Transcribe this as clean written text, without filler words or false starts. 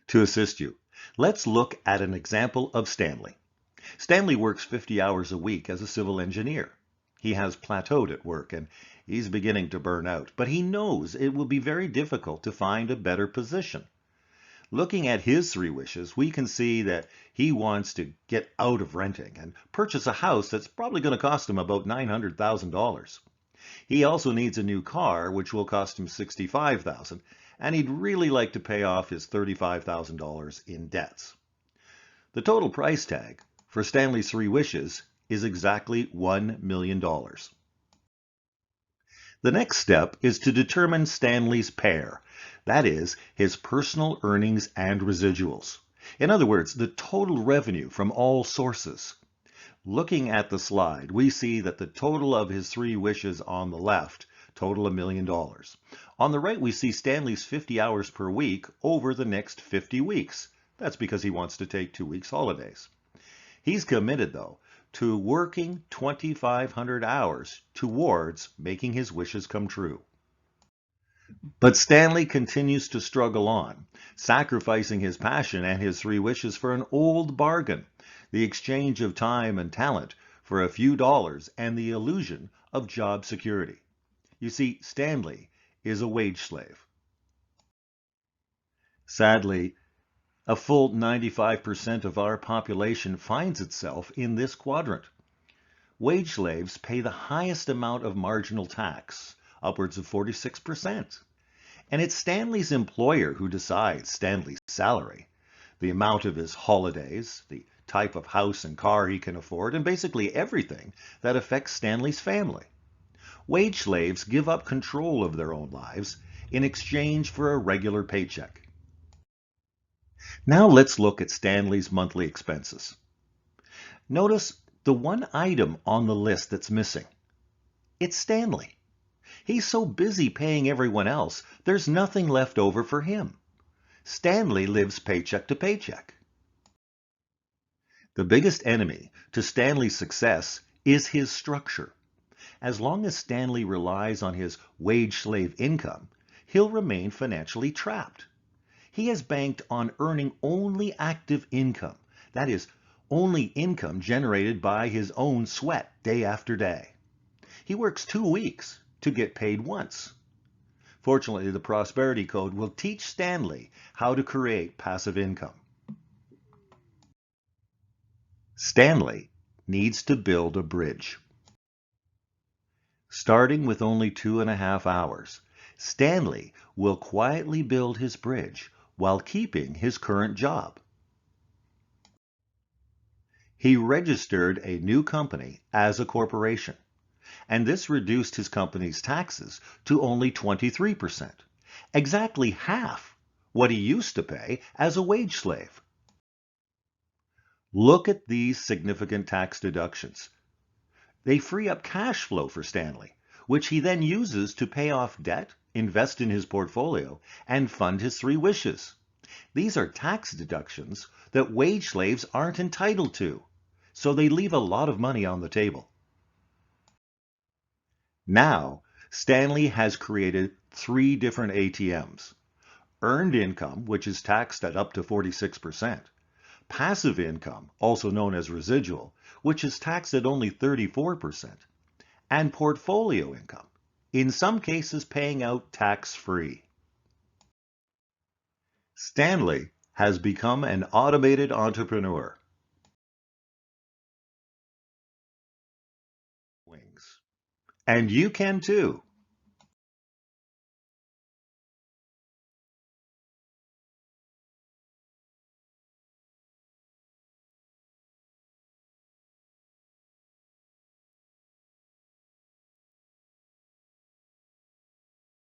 To assist you, let's look at an example of Stanley. Stanley works 50 hours a week as a civil engineer. He has plateaued at work and he's beginning to burn out, but he knows it will be very difficult to find a better position. Looking at his three wishes, we can see that he wants to get out of renting and purchase a house that's probably going to cost him about $900,000. He also needs a new car, which will cost him $65,000, and he'd really like to pay off his $35,000 in debts. The total price tag for Stanley's three wishes is exactly $1 million. The next step is to determine Stanley's pair, that is, his personal earnings and residuals. In other words, the total revenue from all sources. Looking at the slide, we see that the total of his three wishes on the left total $1 million. On the right, we see Stanley's 50 hours per week over the next 50 weeks. That's because he wants to take 2 weeks holidays. He's committed, though, to working 2,500 hours towards making his wishes come true. But Stanley continues to struggle on, sacrificing his passion and his three wishes for an old bargain, the exchange of time and talent for a few dollars and the illusion of job security. You see, Stanley is a wage slave. Sadly, a full 95% of our population finds itself in this quadrant. Wage slaves pay the highest amount of marginal tax, upwards of 46%. And it's Stanley's employer who decides Stanley's salary, the amount of his holidays, the type of house and car he can afford, and basically everything that affects Stanley's family. Wage slaves give up control of their own lives in exchange for a regular paycheck. Now let's look at Stanley's monthly expenses. Notice the one item on the list that's missing. It's Stanley. He's so busy paying everyone else, there's nothing left over for him. Stanley lives paycheck to paycheck. The biggest enemy to Stanley's success is his structure. As long as Stanley relies on his wage slave income, he'll remain financially trapped. He has banked on earning only active income, that is, only income generated by his own sweat day after day. He works 2 weeks to get paid once. Fortunately, the Prosperity Code will teach Stanley how to create passive income. Stanley needs to build a bridge. Starting with only 2.5 hours, Stanley will quietly build his bridge while keeping his current job. He registered a new company as a corporation, and this reduced his company's taxes to only 23%, exactly half what he used to pay as a wage slave. Look at these significant tax deductions. They free up cash flow for Stanley, which he then uses to pay off debt, invest in his portfolio, and fund his three wishes. These are tax deductions that wage slaves aren't entitled to, so they leave a lot of money on the table. Now, Stanley has created 3 different ATMs. Earned income, which is taxed at up to 46%. Passive income, also known as residual, which is taxed at only 34%. And portfolio income, in some cases paying out tax-free. Stanley has become an automated entrepreneur. And you can too.